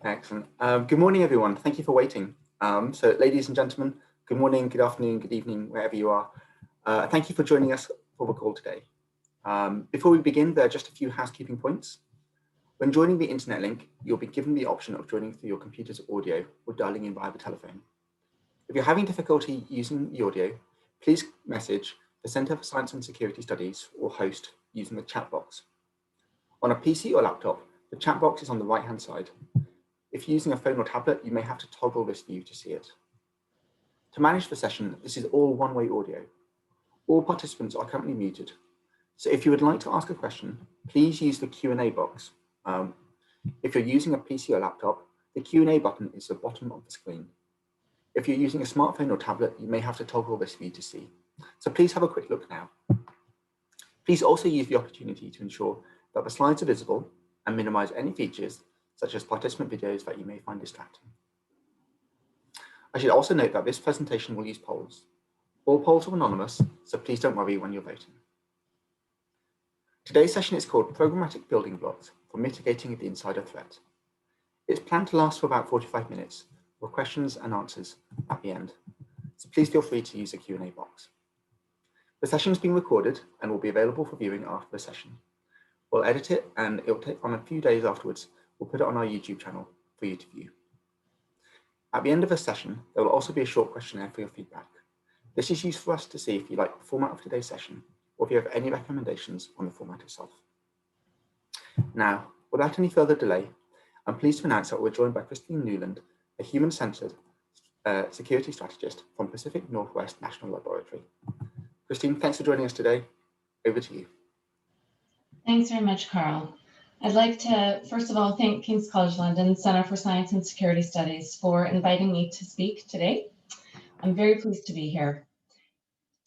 Excellent. Good morning, everyone. Thank you for waiting. So ladies and gentlemen, good morning, good afternoon, good evening, wherever you are. Thank you for joining us for the call today. Before we begin, there are just a few housekeeping points. When joining the internet link, you'll be given the option of joining through your computer's audio or dialing in via the telephone. If you're having difficulty using the audio, please message the Centre for Science and Security Studies or host using the chat box. On a PC or laptop, the chat box is on the right-hand side. If you're using a phone or tablet, you may have to toggle this view to see it. To manage the session, this is all one-way audio. All participants are currently muted. So if you would like to ask a question, please use the Q&A box. If you're using a PC or laptop, the Q&A button is at the bottom of the screen. If you're using a smartphone or tablet, you may have to toggle this view to see. So please have a quick look now. Please also use the opportunity to ensure that the slides are visible and minimize any features such as participant videos that you may find distracting. I should also note that this presentation will use polls. All polls are anonymous, so please don't worry when you're voting. Today's session is called Programmatic Building Blocks for Mitigating the Insider Threat. It's planned to last for about 45 minutes, with questions and answers at the end. So please feel free to use the Q&A box. The session is being recorded and will be available for viewing after the session. We'll edit it and it'll take on a few days afterwards. We'll put it on our YouTube channel for you to view. At the end of the session, there will also be a short questionnaire for your feedback. This is used for us to see if you like the format of today's session or if you have any recommendations on the format itself. Now, without any further delay, I'm pleased to announce that we're joined by Christine Newland, a human-centered security strategist from Pacific Northwest National Laboratory. Christine, thanks for joining us today. Over to you. Thanks very much, Carl. I'd like to, first of all, thank King's College London Center for Science and Security Studies for inviting me to speak today. I'm very pleased to be here.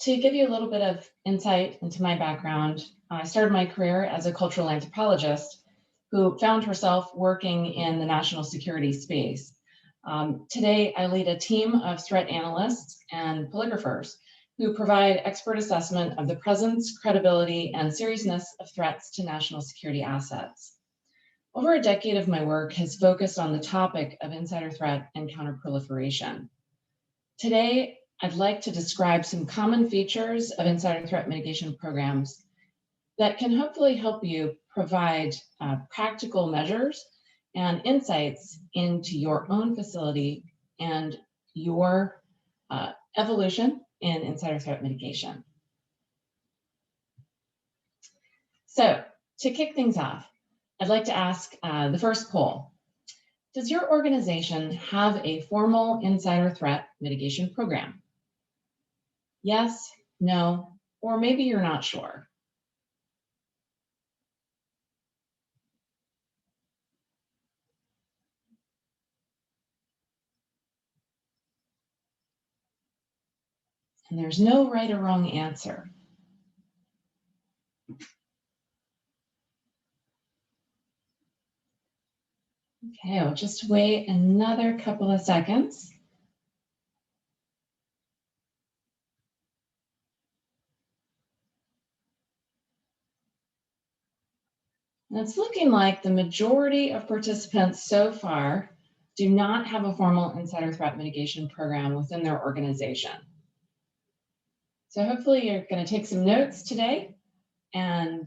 To give you a little bit of insight into my background, I started my career as a cultural anthropologist who found herself working in the national security space. Today, I lead a team of threat analysts and polygraphers who provide expert assessment of the presence, credibility, and seriousness of threats to national security assets. Over a decade of my work has focused on the topic of insider threat and counterproliferation. Today, I'd like to describe some common features of insider threat mitigation programs that can hopefully help you provide practical measures and insights into your own facility and your evolution in insider threat mitigation. So to kick things off, I'd like to ask the first poll. Does your organization have a formal insider threat mitigation program? Yes, no, or maybe you're not sure. And there's no right or wrong answer. Okay, I'll just wait another couple of seconds. And it's looking like the majority of participants so far do not have a formal insider threat mitigation program within their organization. So hopefully you're going to take some notes today and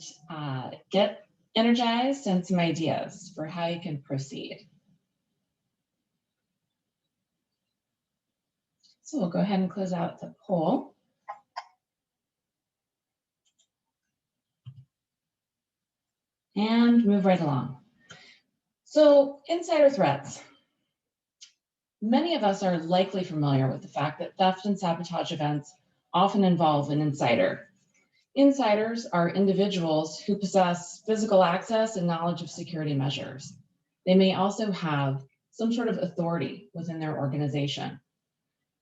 get energized and some ideas for how you can proceed. So we'll go ahead and close out the poll. And move right along. So insider threats. Many of us are likely familiar with the fact that theft and sabotage events often involve an insider. Insiders are individuals who possess physical access and knowledge of security measures. They may also have some sort of authority within their organization.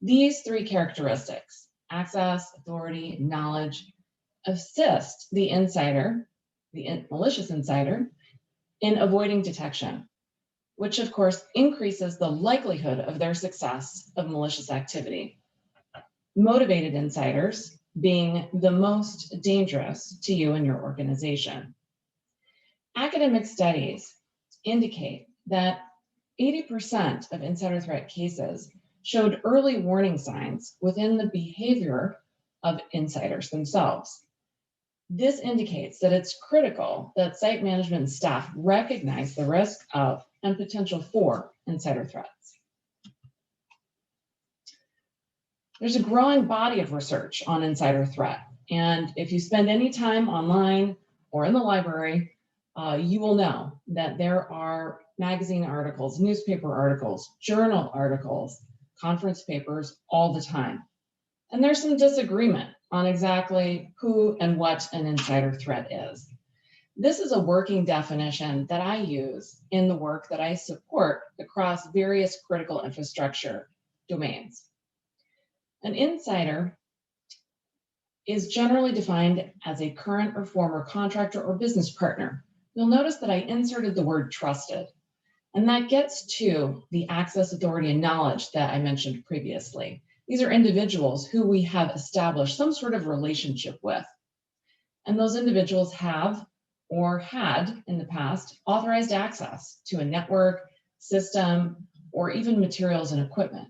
These three characteristics, access, authority, and knowledge, assist the insider, the malicious insider, in avoiding detection, which of course increases the likelihood of their success of malicious activity. Motivated insiders being the most dangerous to you and your organization. Academic studies indicate that 80% of insider threat cases showed early warning signs within the behavior of insiders themselves. This indicates that it's critical that site management staff recognize the risk of and potential for insider threats. There's a growing body of research on insider threat, and if you spend any time online or in the library, you will know that there are magazine articles, newspaper articles, journal articles, conference papers all the time. And there's some disagreement on exactly who and what an insider threat is. This is a working definition that I use in the work that I support across various critical infrastructure domains. An insider is generally defined as a current or former contractor or business partner. You'll notice that I inserted the word trusted, and that gets to the access, authority, and knowledge that I mentioned previously. These are individuals who we have established some sort of relationship with. And those individuals have or had in the past authorized access to a network, system, or even materials and equipment.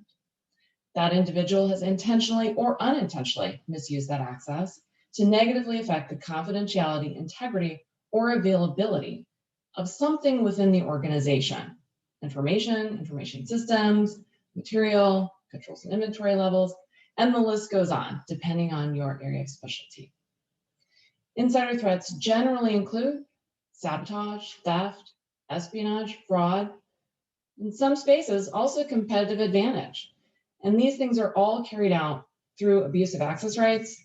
That individual has intentionally or unintentionally misused that access to negatively affect the confidentiality, integrity, or availability of something within the organization. Information systems, material, controls and inventory levels, and the list goes on, depending on your area of specialty. Insider threats generally include sabotage, theft, espionage, fraud, in some spaces also competitive advantage. And these things are all carried out through abuse of access rights,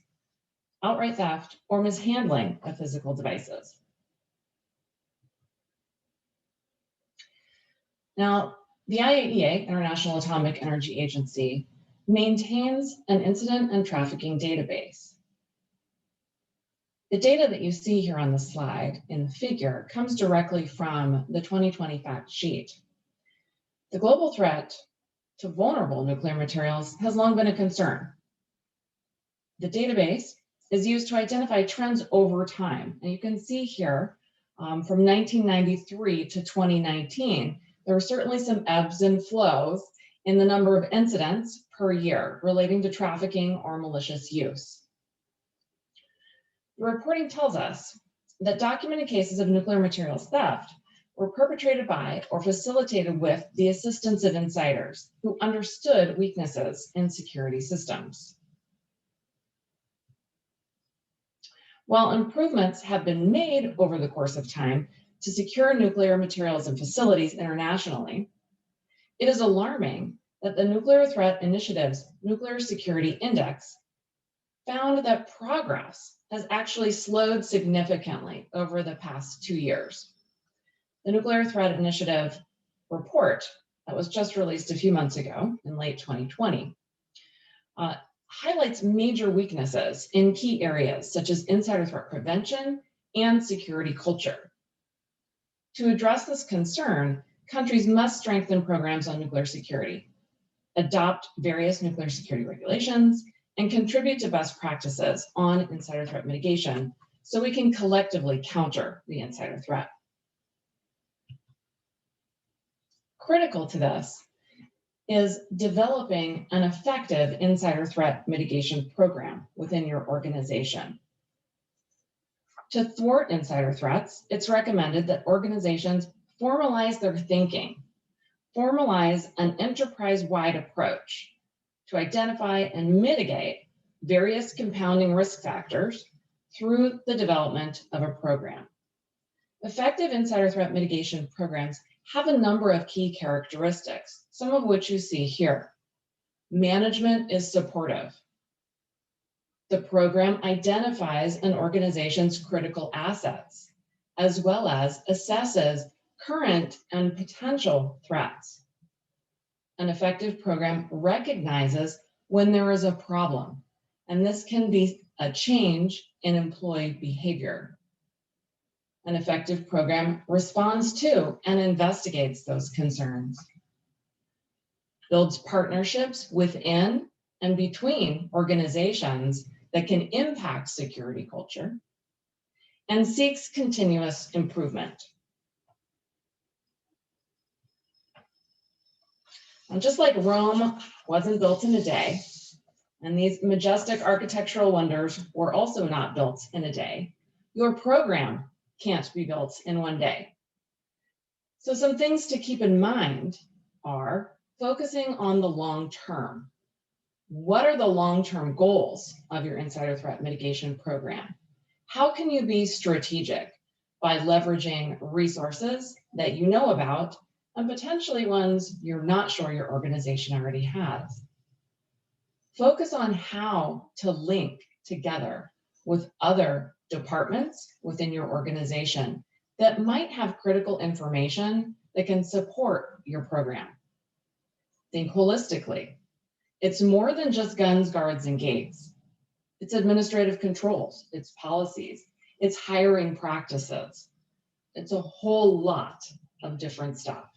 outright theft, or mishandling of physical devices. Now, the IAEA, International Atomic Energy Agency, maintains an incident and trafficking database. The data that you see here on the slide in the figure comes directly from the 2020 fact sheet. The global threat to vulnerable nuclear materials has long been a concern. The database is used to identify trends over time. And you can see here from 1993 to 2019, there were certainly some ebbs and flows in the number of incidents per year relating to trafficking or malicious use. The reporting tells us that documented cases of nuclear materials theft were perpetrated by or facilitated with the assistance of insiders who understood weaknesses in security systems. While improvements have been made over the course of time to secure nuclear materials and facilities internationally, it is alarming that the Nuclear Threat Initiative's Nuclear Security Index found that progress has actually slowed significantly over the past 2 years. The Nuclear Threat Initiative report that was just released a few months ago in late 2020 highlights major weaknesses in key areas such as insider threat prevention and security culture. To address this concern, countries must strengthen programs on nuclear security, adopt various nuclear security regulations, and contribute to best practices on insider threat mitigation so we can collectively counter the insider threat. Critical to this is developing an effective insider threat mitigation program within your organization. To thwart insider threats, it's recommended that organizations formalize their thinking, formalize an enterprise-wide approach to identify and mitigate various compounding risk factors through the development of a program. Effective insider threat mitigation programs have a number of key characteristics, some of which you see here. Management is supportive. The program identifies an organization's critical assets, as well as assesses current and potential threats. An effective program recognizes when there is a problem, and this can be a change in employee behavior. An effective program responds to and investigates those concerns, builds partnerships within and between organizations that can impact security culture, and seeks continuous improvement. And just like Rome wasn't built in a day, and these majestic architectural wonders were also not built in a day, your program can't be built in one day. So some things to keep in mind are focusing on the long term. What are the long-term goals of your insider threat mitigation program? How can you be strategic by leveraging resources that you know about and potentially ones you're not sure your organization already has? Focus on how to link together with other departments within your organization that might have critical information that can support your program. Think holistically. It's more than just guns, guards, and gates. It's administrative controls, it's policies, it's hiring practices. It's a whole lot of different stuff.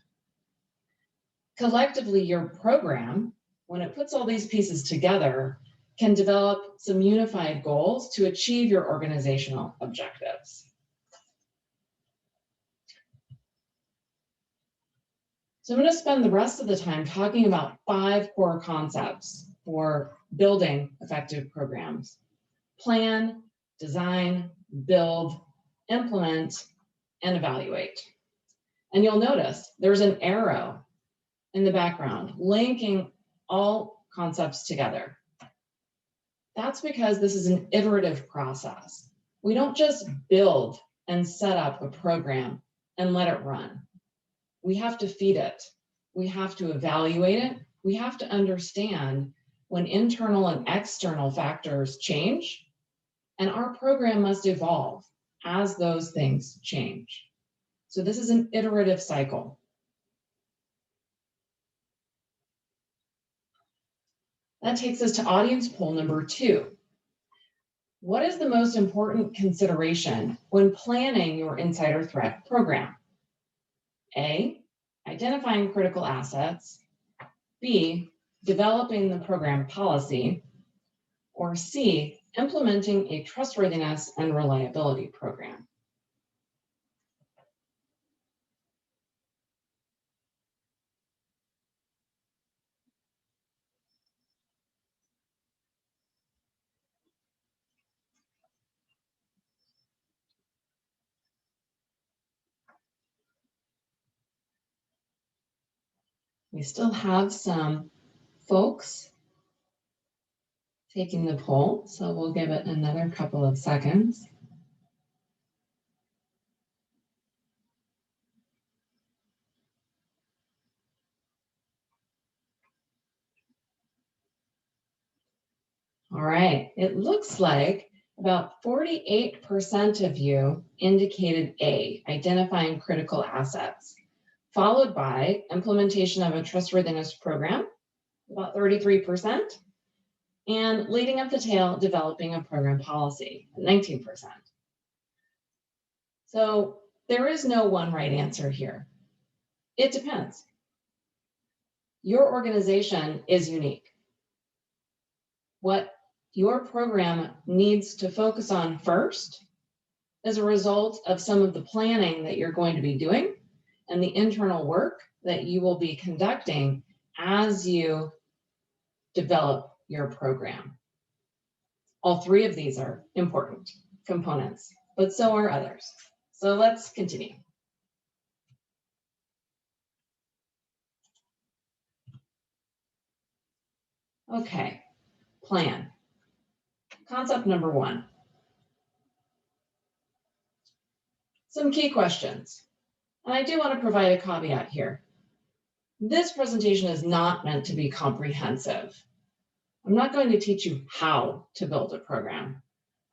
Collectively, your program, when it puts all these pieces together, can develop some unified goals to achieve your organizational objectives. So I'm going to spend the rest of the time talking about 5 core concepts for building effective programs: plan, design, build, implement, and evaluate. And you'll notice there's an arrow in the background linking all concepts together. That's because this is an iterative process. We don't just build and set up a program and let it run. We have to feed it. We have to evaluate it. We have to understand when internal and external factors change, and our program must evolve as those things change. So this is an iterative cycle. That takes us to audience poll number 2. What is the most important consideration when planning your insider threat program? A, identifying critical assets. B, developing the program policy. Or C, implementing a trustworthiness and reliability program. We still have some folks taking the poll, so we'll give it another couple of seconds. All right, it looks like about 48% of you indicated A, identifying critical assets, followed by implementation of a trustworthiness program, about 33%, and leading up the tail, developing a program policy, 19%. So there is no one right answer here. It depends. Your organization is unique. What your program needs to focus on first as a result of some of the planning that you're going to be doing and the internal work that you will be conducting as you develop your program. All 3 of these are important components, but so are others. So let's continue. Okay, plan. Concept number 1. Some key questions. And I do want to provide a caveat here. This presentation is not meant to be comprehensive. I'm not going to teach you how to build a program.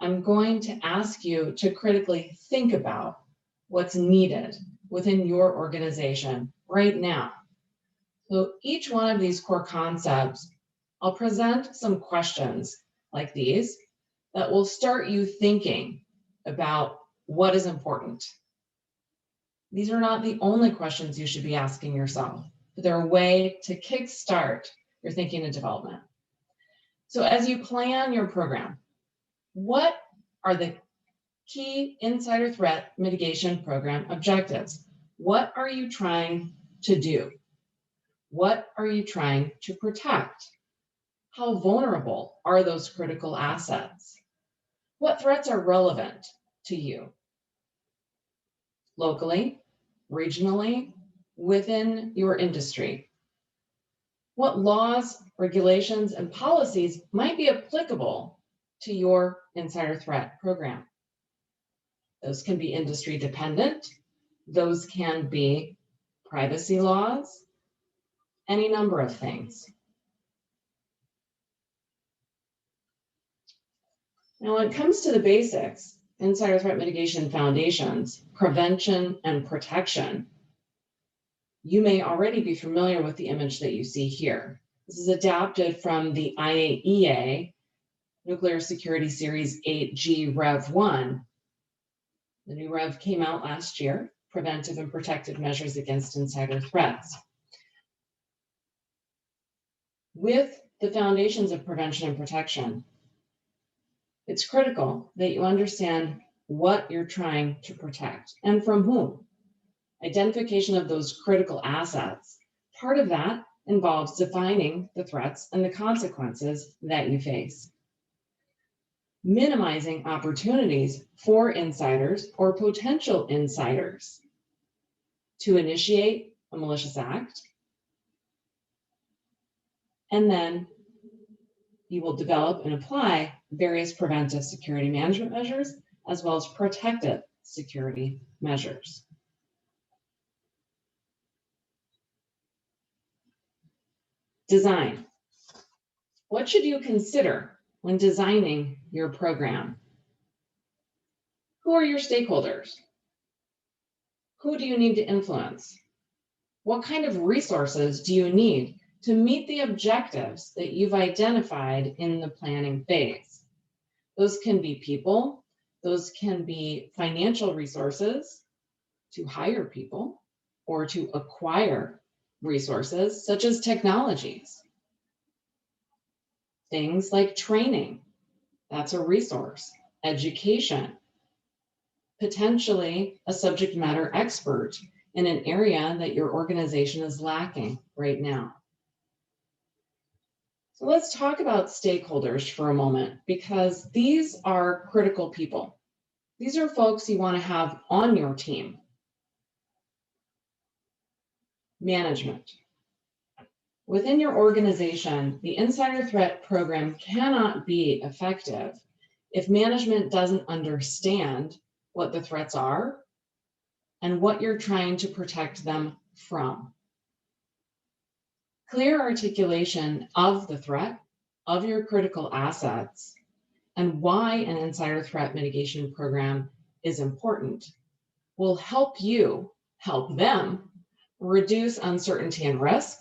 I'm going to ask you to critically think about what's needed within your organization right now. So each one of these core concepts, I'll present some questions like these that will start you thinking about what is important. These are not the only questions you should be asking yourself, but they're a way to kickstart your thinking and development. So as you plan your program, what are the key insider threat mitigation program objectives? What are you trying to do? What are you trying to protect? How vulnerable are those critical assets? What threats are relevant to you? Locally, regionally, within your industry? What laws, regulations, and policies might be applicable to your insider threat program? Those can be industry dependent. Those can be privacy laws, any number of things. Now, when it comes to the basics, insider threat mitigation foundations, prevention and protection, you may already be familiar with the image that you see here. This is adapted from the IAEA Nuclear Security Series 8G Rev 1. The new Rev came out last year, Preventive and Protective Measures Against Insider Threats. With the foundations of prevention and protection, it's critical that you understand what you're trying to protect and from whom. Identification of those critical assets. Part of that involves defining the threats and the consequences that you face. Minimizing opportunities for insiders or potential insiders to initiate a malicious act. And then you will develop and apply various preventive security management measures as well as protective security measures. Design. What should you consider when designing your program? Who are your stakeholders? Who do you need to influence? What kind of resources do you need to meet the objectives that you've identified in the planning phase? Those can be people, those can be financial resources to hire people or to acquire resources such as technologies. Things like training, that's a resource. Education, potentially a subject matter expert in an area that your organization is lacking right now. So let's talk about stakeholders for a moment, because these are critical people. These are folks you want to have on your team. Management. Within your organization, the insider threat program cannot be effective if management doesn't understand what the threats are and what you're trying to protect them from. Clear articulation of the threat, of your critical assets, and why an insider threat mitigation program is important will help you help them reduce uncertainty and risk,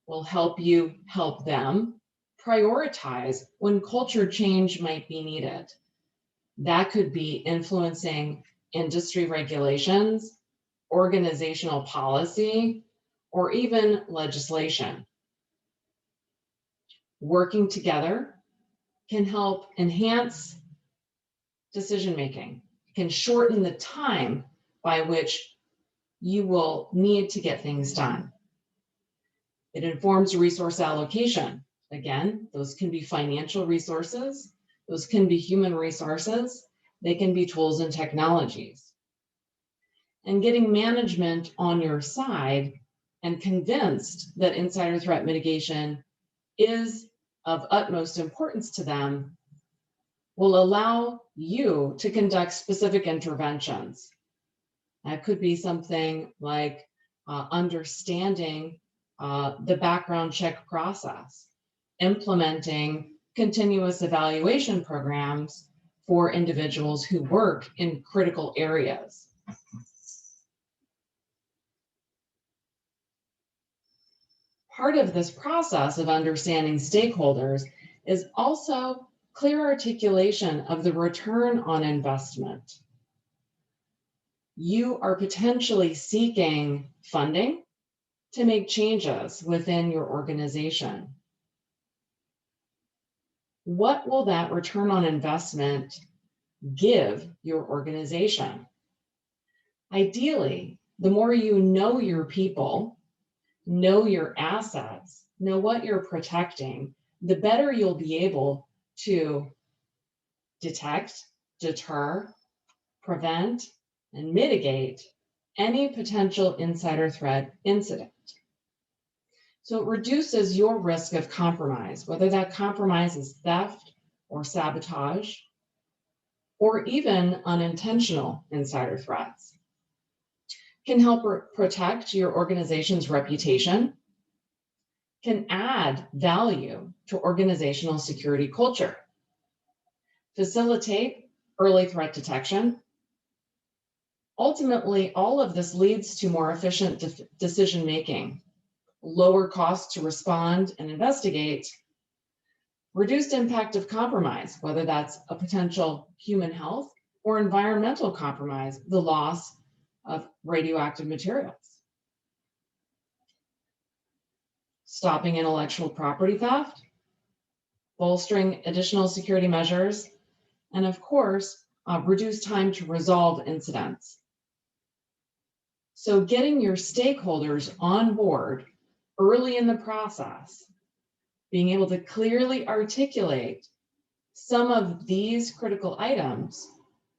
will help you help them prioritize when culture change might be needed. That could be influencing industry regulations, organizational policy, or even legislation. Working together can help enhance decision-making, can shorten the time by which you will need to get things done. It informs resource allocation. Again, those can be financial resources, those can be human resources, they can be tools and technologies. And getting management on your side and convinced that insider threat mitigation is of utmost importance to them will allow you to conduct specific interventions. That could be something like understanding the background check process, implementing continuous evaluation programs for individuals who work in critical areas. Part of this process of understanding stakeholders is also clear articulation of the return on investment. You are potentially seeking funding to make changes within your organization. What will that return on investment give your organization? Ideally, the more you know your people know your assets, know what you're protecting, the better you'll be able to detect, deter, prevent, and mitigate any potential insider threat incident. So it reduces your risk of compromise, whether that compromise is theft or sabotage, or even unintentional insider threats. Can help protect your organization's reputation, can add value to organizational security culture, facilitate early threat detection. Ultimately, all of this leads to more efficient decision-making, lower costs to respond and investigate, reduced impact of compromise, whether that's a potential human health or environmental compromise, the loss of radioactive materials. Stopping intellectual property theft, bolstering additional security measures, and of course, reduce time to resolve incidents. So getting your stakeholders on board early in the process, being able to clearly articulate some of these critical items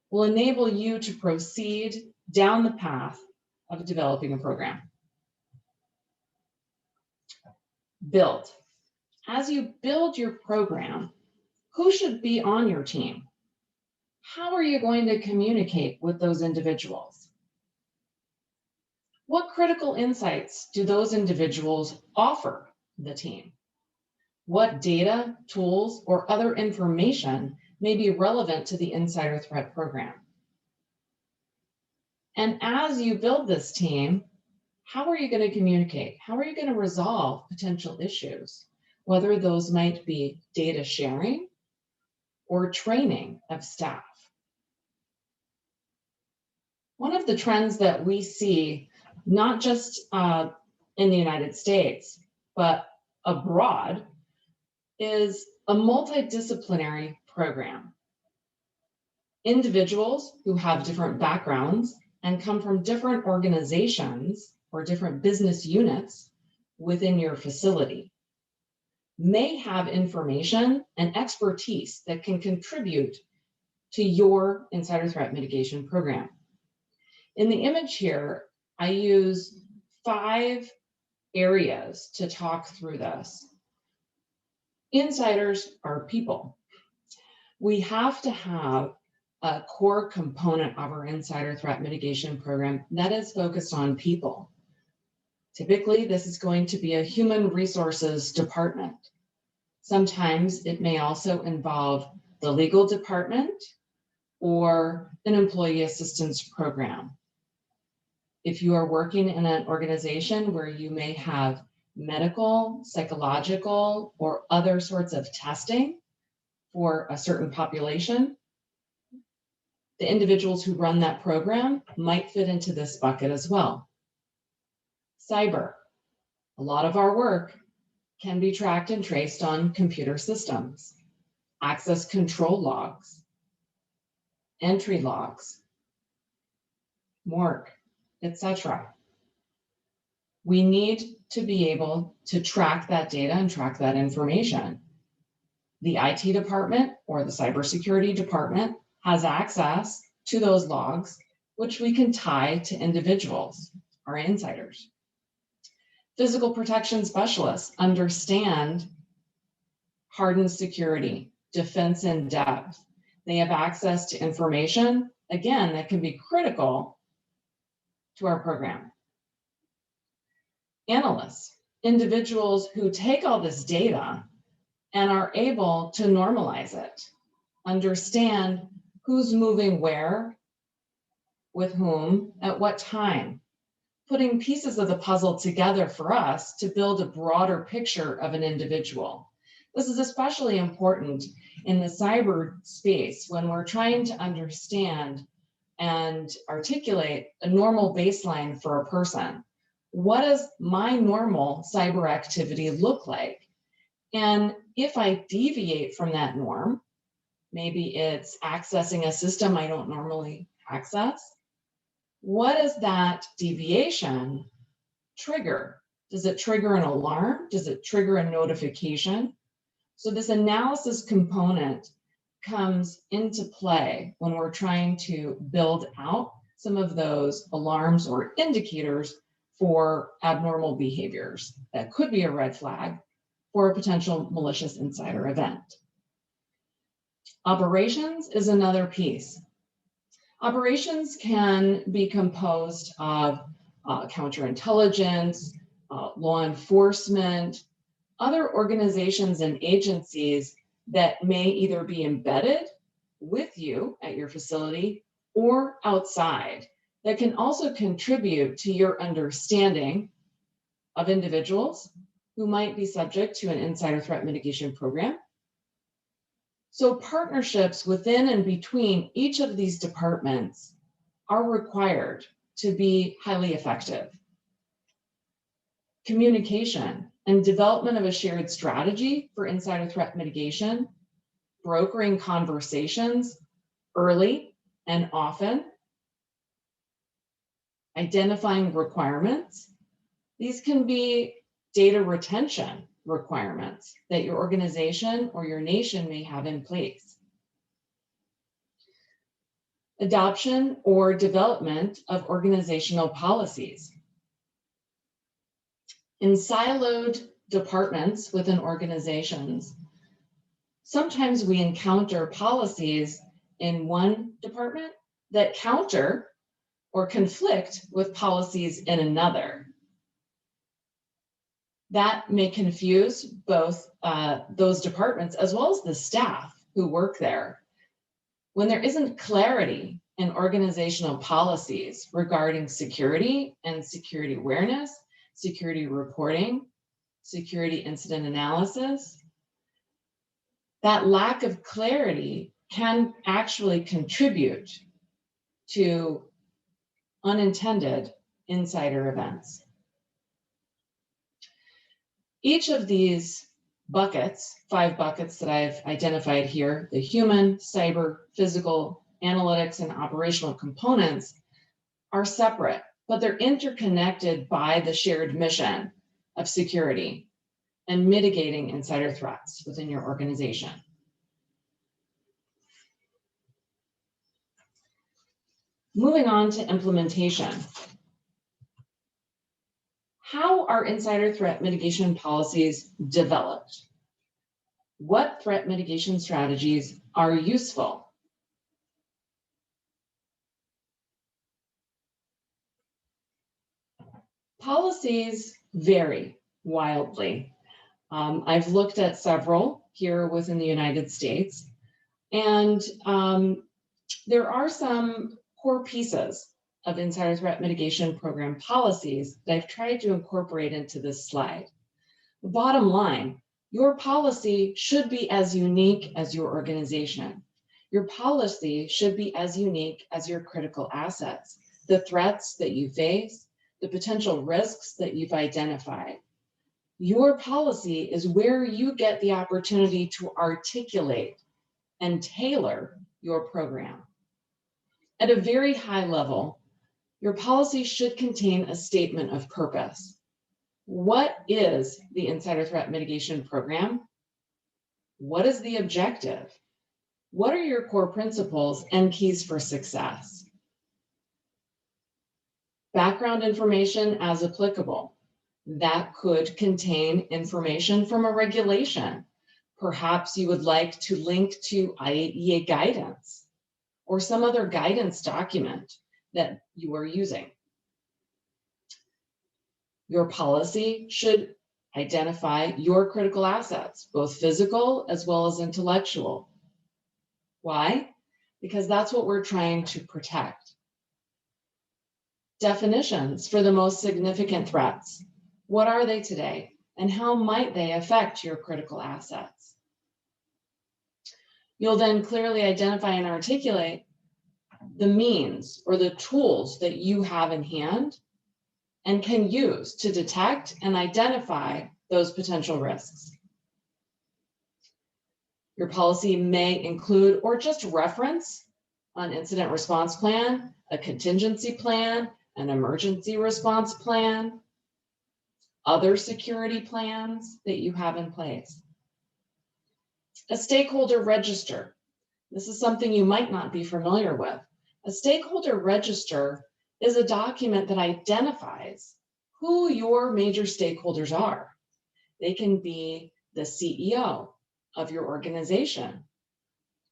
will enable you to proceed down the path of developing a program. Build. As you build your program, who should be on your team? How are you going to communicate with those individuals? What critical insights do those individuals offer the team? What data, tools, or other information may be relevant to the insider threat program? And as you build this team, how are you going to communicate? How are you going to resolve potential issues, whether those might be data sharing or training of staff? One of the trends that we see, not just in the United States, but abroad, is a multidisciplinary program. Individuals who have different backgrounds and come from different organizations or different business units within your facility may have information and expertise that can contribute to your insider threat mitigation program. In the image here, I use 5 areas to talk through this. Insiders are people. We have to have a core component of our insider threat mitigation program that is focused on people. Typically, this is going to be a human resources department. Sometimes it may also involve the legal department or an employee assistance program. If you are working in an organization where you may have medical, psychological, or other sorts of testing for a certain population, the individuals who run that program might fit into this bucket as well. Cyber. A lot of our work can be tracked and traced on computer systems, access control logs, entry logs, MORC, etc. We need to be able to track that data and track that information. The IT department or the cybersecurity department has access to those logs, which we can tie to individuals, our insiders. Physical protection specialists understand hardened security, defense in depth. They have access to information, again, that can be critical to our program. Analysts, individuals who take all this data and are able to normalize it, understand who's moving where, with whom, at what time, putting pieces of the puzzle together for us to build a broader picture of an individual. This is especially important in the cyber space when we're trying to understand and articulate a normal baseline for a person. What does my normal cyber activity look like? And if I deviate from that norm, maybe it's accessing a system I don't normally access, what does that deviation trigger? Does it trigger an alarm? Does it trigger a notification? So this analysis component comes into play when we're trying to build out some of those alarms or indicators for abnormal behaviors that could be a red flag for a potential malicious insider event. Operations is another piece. Operations can be composed of counterintelligence, law enforcement, other organizations and agencies that may either be embedded with you at your facility or outside that can also contribute to your understanding of individuals who might be subject to an insider threat mitigation program. So partnerships within and between each of these departments are required to be highly effective. Communication and development of a shared strategy for insider threat mitigation, brokering conversations early and often, identifying requirements. These can be data retention requirements that your organization or your nation may have in place. Adoption or development of organizational policies. In siloed departments within organizations, sometimes we encounter policies in one department that counter or conflict with policies in another. That may confuse both those departments as well as the staff who work there. When there isn't clarity in organizational policies regarding security and security awareness, security reporting, security incident analysis, that lack of clarity can actually contribute to unintended insider events. Each of these buckets, 5 buckets that I've identified here, the human, cyber, physical, analytics, and operational components are separate, but they're interconnected by the shared mission of security and mitigating insider threats within your organization. Moving on to implementation. How are insider threat mitigation policies developed? What threat mitigation strategies are useful? Policies vary wildly. I've looked at several here within the United States, and there are some core pieces of insider threat mitigation program policies that I've tried to incorporate into this slide. The bottom line, your policy should be as unique as your organization. Your policy should be as unique as your critical assets, the threats that you face, the potential risks that you've identified. Your policy is where you get the opportunity to articulate and tailor your program. At a very high level, your policy should contain a statement of purpose. What is the insider threat mitigation program? What is the objective? What are your core principles and keys for success? Background information as applicable. That could contain information from a regulation. Perhaps you would like to link to IAEA guidance or some other guidance document that you are using. Your policy should identify your critical assets, both physical as well as intellectual. Why? Because that's what we're trying to protect. Definitions for the most significant threats. What are they today, and how might they affect your critical assets? You'll then clearly identify and articulate the means or the tools that you have in hand and can use to detect and identify those potential risks. Your policy may include or just reference an incident response plan, a contingency plan, an emergency response plan. other security plans that you have in place. A stakeholder register. This is something you might not be familiar with. A stakeholder register is a document that identifies who your major stakeholders are. They can be the CEO of your organization.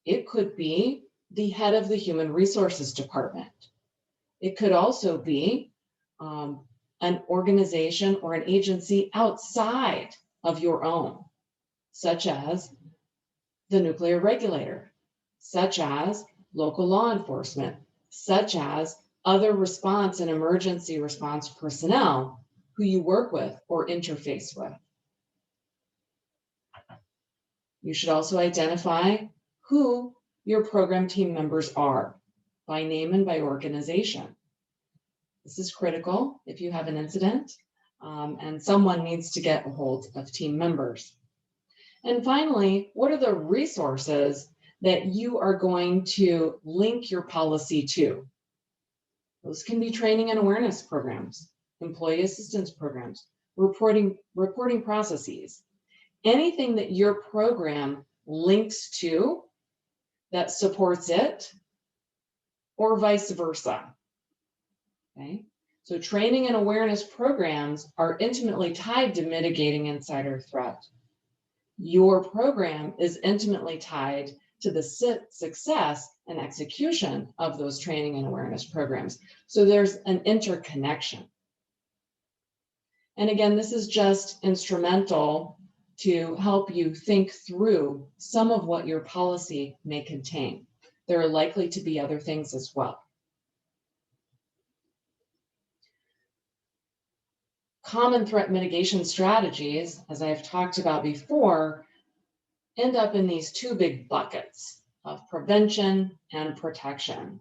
It could be the head of the human resources department. It could also be an organization or an agency outside of your own, such as the nuclear regulator, such as local law enforcement, such as other response and emergency response personnel who you work with or interface with. You should also identify who your program team members are by name and by organization. This is critical if you have an incident and someone needs to get a hold of team members. And finally, what are the resources that you are going to link your policy to? Those can be training and awareness programs, employee assistance programs, reporting processes, anything that your program links to that supports it, or vice versa. Okay? So training and awareness programs are intimately tied to mitigating insider threat. Your program is intimately tied to the success and execution of those training and awareness programs. So there's an interconnection. And again, this is just instrumental to help you think through some of what your policy may contain. There are likely to be other things as well. Common threat mitigation strategies, as I've talked about before, end up in these two big buckets of prevention and protection.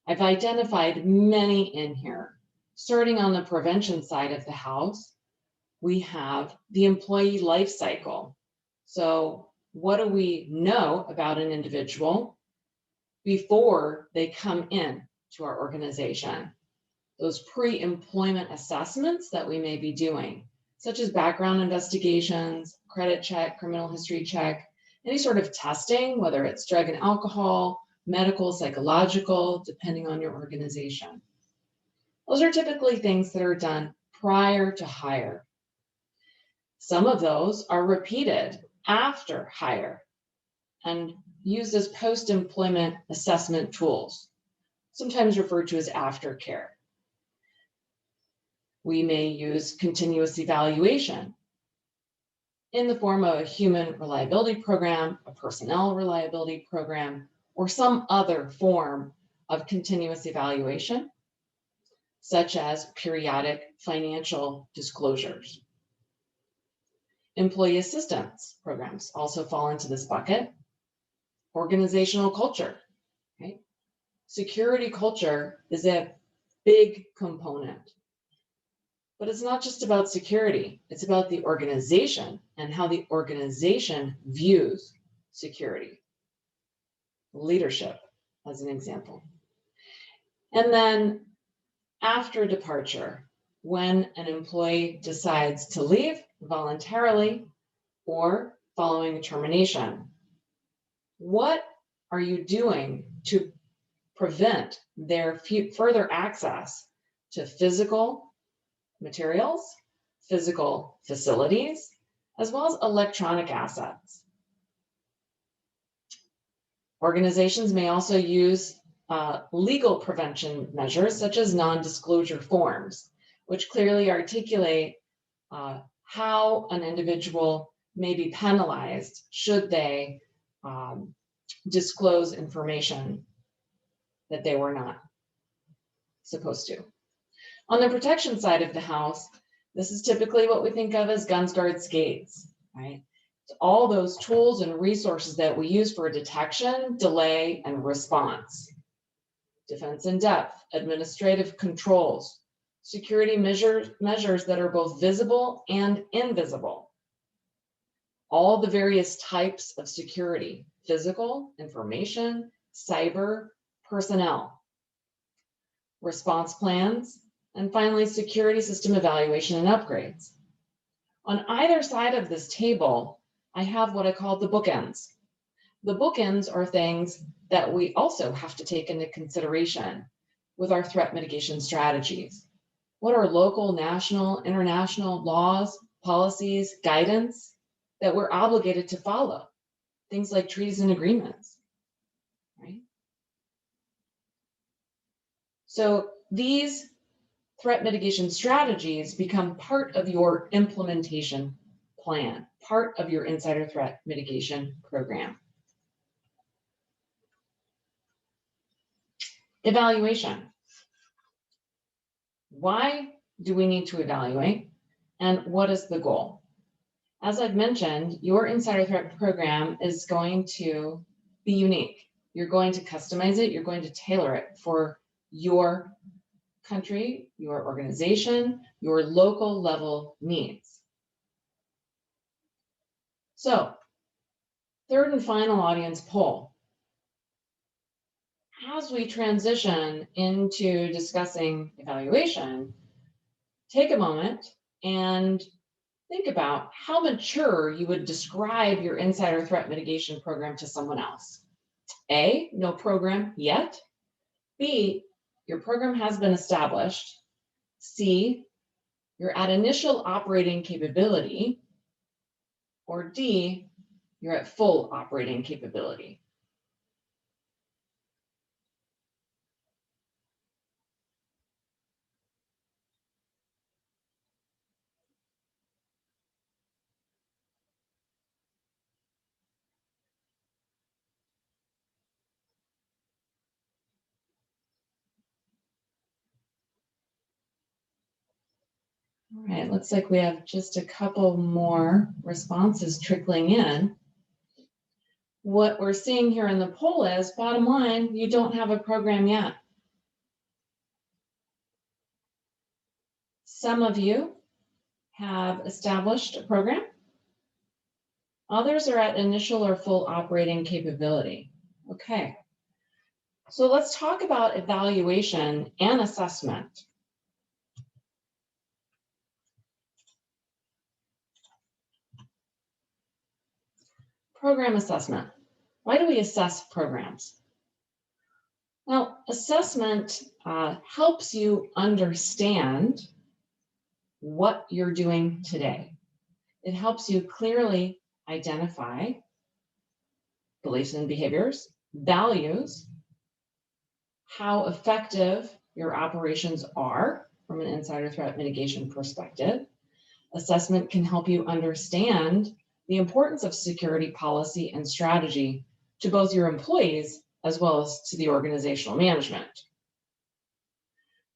I've identified many in here. Starting on the prevention side of the house, we have the employee life cycle. So what do we know about an individual before they come in to our organization? Those pre-employment assessments that we may be doing, such as background investigations, credit check, criminal history check, any sort of testing, whether it's drug and alcohol, medical, psychological, depending on your organization. Those are typically things that are done prior to hire. Some of those are repeated after hire and used as post-employment assessment tools, sometimes referred to as aftercare. We may use continuous evaluation in the form of a human reliability program, a personnel reliability program, or some other form of continuous evaluation, such as periodic financial disclosures. Employee assistance programs also fall into this bucket. Organizational culture, right? Security culture is a big component. But it's not just about security, it's about the organization and how the organization views security. Leadership, as an example. And then after departure, when an employee decides to leave voluntarily or following termination, what are you doing to prevent their further access to physical materials, physical facilities, as well as electronic assets? Organizations may also use legal prevention measures such as non-disclosure forms, which clearly articulate how an individual may be penalized should they disclose information that they were not supposed to. On the protection side of the house, this is typically what we think of as guns, guards, gates, right? It's all those tools and resources that we use for detection, delay, and response. Defense in depth, administrative controls, security measures that are both visible and invisible. All the various types of security, physical, information, cyber, personnel, response plans, and finally, security system evaluation and upgrades. On either side of this table, I have what I call the bookends. The bookends are things that we also have to take into consideration with our threat mitigation strategies. What are local, national, international laws, policies, guidance that we're obligated to follow? Things like treaties and agreements, right? So these threat mitigation strategies become part of your implementation plan, part of your insider threat mitigation program. Evaluation. Why do we need to evaluate, and what is the goal? As I've mentioned, your insider threat program is going to be unique. You're going to customize it, you're going to tailor it for your country, your organization, your local level needs. So, third and final audience poll. As we transition into discussing evaluation, take a moment and think about how mature you would describe your insider threat mitigation program to someone else. A, no program yet. B, your program has been established. C, you're at initial operating capability. Or D, you're at full operating capability. All right, looks like we have just a couple more responses trickling in. What we're seeing here in the poll is, bottom line, you don't have a program yet. Some of you have established a program. Others are at initial or full operating capability. Okay, so let's talk about evaluation and assessment. Program assessment. Why do we assess programs? Well, assessment helps you understand what you're doing today. It helps you clearly identify beliefs and behaviors, values, how effective your operations are from an insider threat mitigation perspective. Assessment can help you understand the importance of security policy and strategy to both your employees as well as to the organizational management.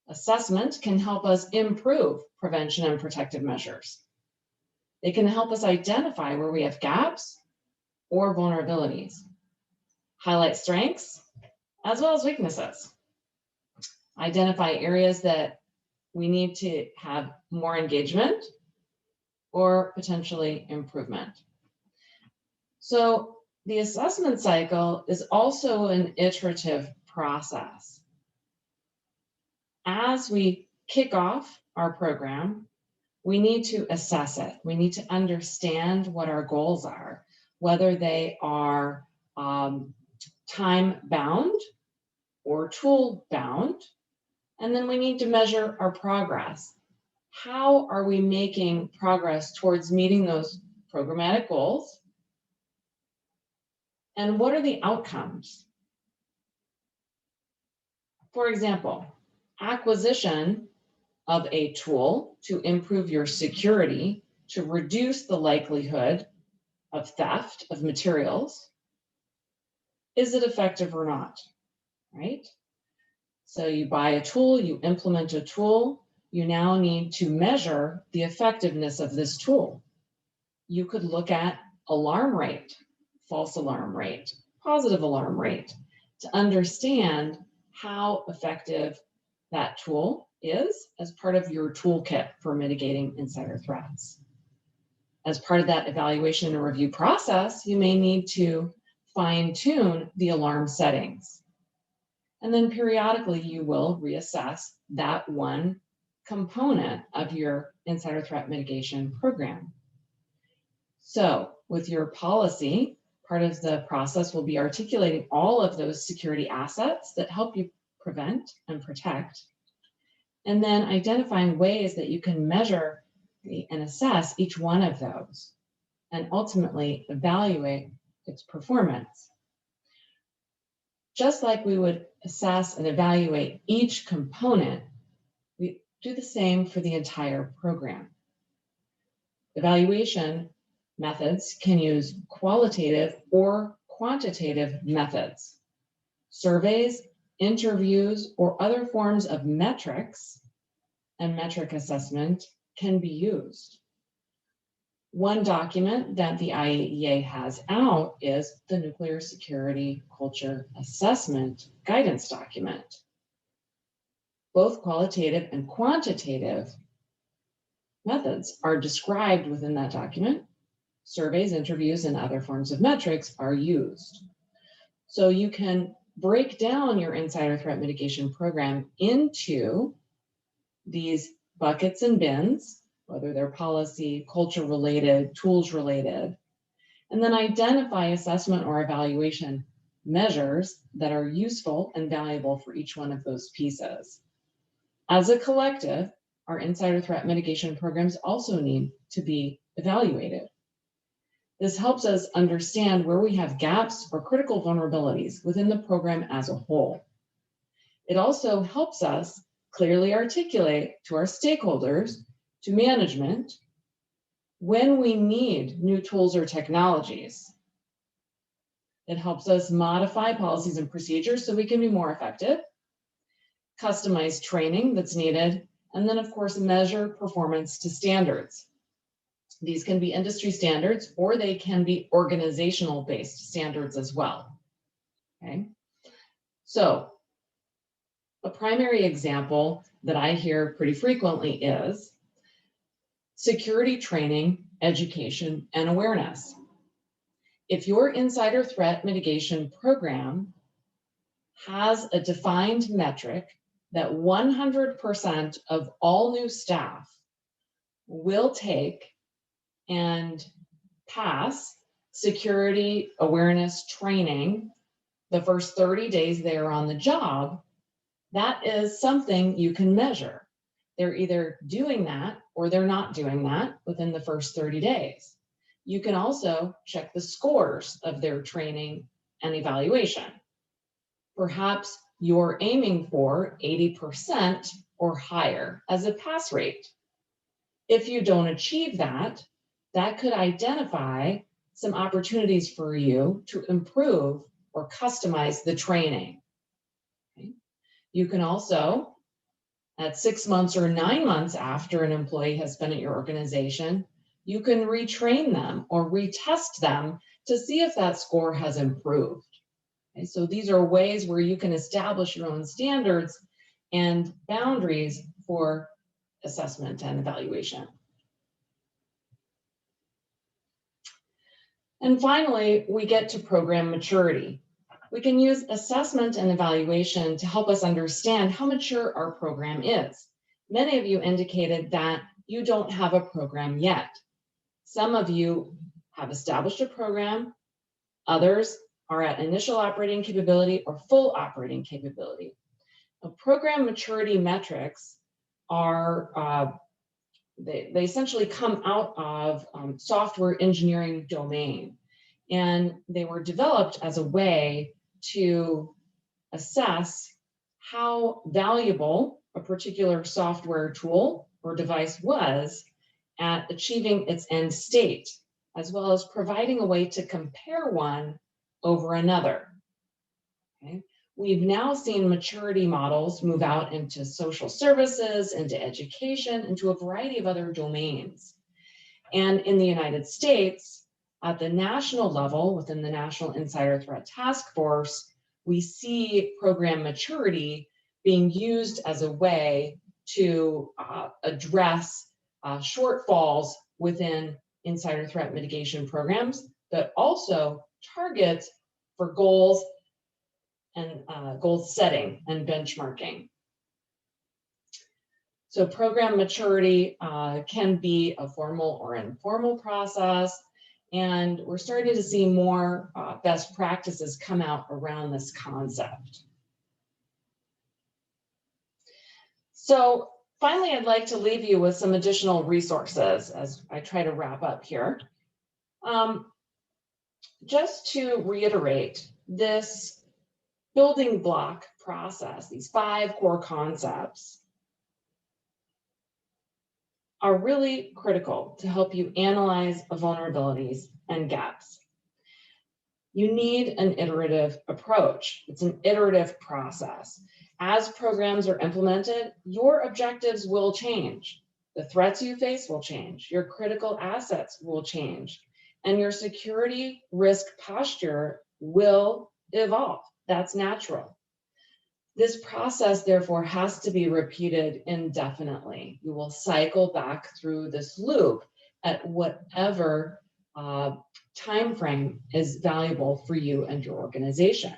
Assessment can help us improve prevention and protective measures. They can help us identify where we have gaps or vulnerabilities, highlight strengths as well as weaknesses, identify areas that we need to have more engagement or potentially improvement. So the assessment cycle is also an iterative process. As we kick off our program, we need to assess it. We need to understand what our goals are, whether they are time-bound or tool-bound, and then we need to measure our progress. How are we making progress towards meeting those programmatic goals? And what are the outcomes? For example, acquisition of a tool to improve your security, to reduce the likelihood of theft of materials. Is it effective or not, right? So you buy a tool, you implement a tool, you now need to measure the effectiveness of this tool. You could look at alarm rate, false alarm rate, positive alarm rate, to understand how effective that tool is as part of your toolkit for mitigating insider threats. As part of that evaluation and review process, you may need to fine-tune the alarm settings. And then periodically you will reassess that one component of your insider threat mitigation program. So with your policy, part of the process will be articulating all of those security assets that help you prevent and protect, and then identifying ways that you can measure and assess each one of those, and ultimately evaluate its performance. Just like we would assess and evaluate each component, we do the same for the entire program. Evaluation methods can use qualitative or quantitative methods. Surveys, interviews, or other forms of metrics and metric assessment can be used. One document that the IAEA has out is the Nuclear Security Culture Assessment Guidance Document. Both qualitative and quantitative methods are described within that document. Surveys, interviews, and other forms of metrics are used. So you can break down your insider threat mitigation program into these buckets and bins, whether they're policy, culture related, tools related, and then identify assessment or evaluation measures that are useful and valuable for each one of those pieces. As a collective, our insider threat mitigation programs also need to be evaluated. This helps us understand where we have gaps or critical vulnerabilities within the program as a whole. It also helps us clearly articulate to our stakeholders, to management, when we need new tools or technologies. It helps us modify policies and procedures so we can be more effective, customize training that's needed, and then of course measure performance to standards. These can be industry standards or they can be organizational based standards as well. Okay, so a primary example that I hear pretty frequently is security training, education, and awareness. If your insider threat mitigation program has a defined metric that 100% of all new staff will take and pass security awareness training the first 30 days they are on the job, that is something you can measure. They're either doing that or they're not doing that within the first 30 days. You can also check the scores of their training and evaluation. Perhaps you're aiming for 80% or higher as a pass rate. If you don't achieve that, that could identify some opportunities for you to improve or customize the training. Okay. You can also, at 6 months or 9 months after an employee has been at your organization, you can retrain them or retest them to see if that score has improved. Okay, so these are ways where you can establish your own standards and boundaries for assessment and evaluation. And finally, we get to program maturity. We can use assessment and evaluation to help us understand how mature our program is. Many of you indicated that you don't have a program yet. Some of you have established a program, others are at initial operating capability or full operating capability. Program maturity metrics are, they essentially come out of software engineering domain. And they were developed as a way to assess how valuable a particular software tool or device was at achieving its end state, as well as providing a way to compare one over another. Okay. We've now seen maturity models move out into social services, into education, into a variety of other domains. And in the United States, at the national level, within the National Insider Threat Task Force, we see program maturity being used as a way to address shortfalls within insider threat mitigation programs, but also target for goals and goal setting and benchmarking. So program maturity can be a formal or informal process. And we're starting to see more best practices come out around this concept. So finally, I'd like to leave you with some additional resources as I try to wrap up here. Just to reiterate, this building block process, these 5 core concepts, are really critical to help you analyze vulnerabilities and gaps. You need an iterative approach. It's an iterative process. As programs are implemented, your objectives will change. The threats you face will change. Your critical assets will change. And your security risk posture will evolve. That's natural. This process, therefore, has to be repeated indefinitely. You will cycle back through this loop at whatever time frame is valuable for you and your organization.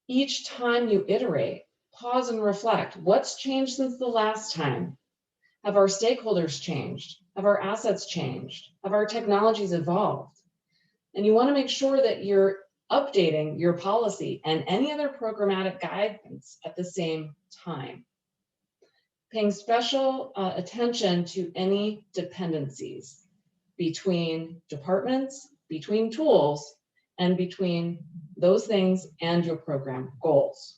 Each time you iterate, pause and reflect. What's changed since the last time? Have our stakeholders changed? Have our assets changed? Have our technologies evolved? And you want to make sure that you're updating your policy and any other programmatic guidance at the same time. Paying special attention to any dependencies between departments, between tools, and between those things and your program goals.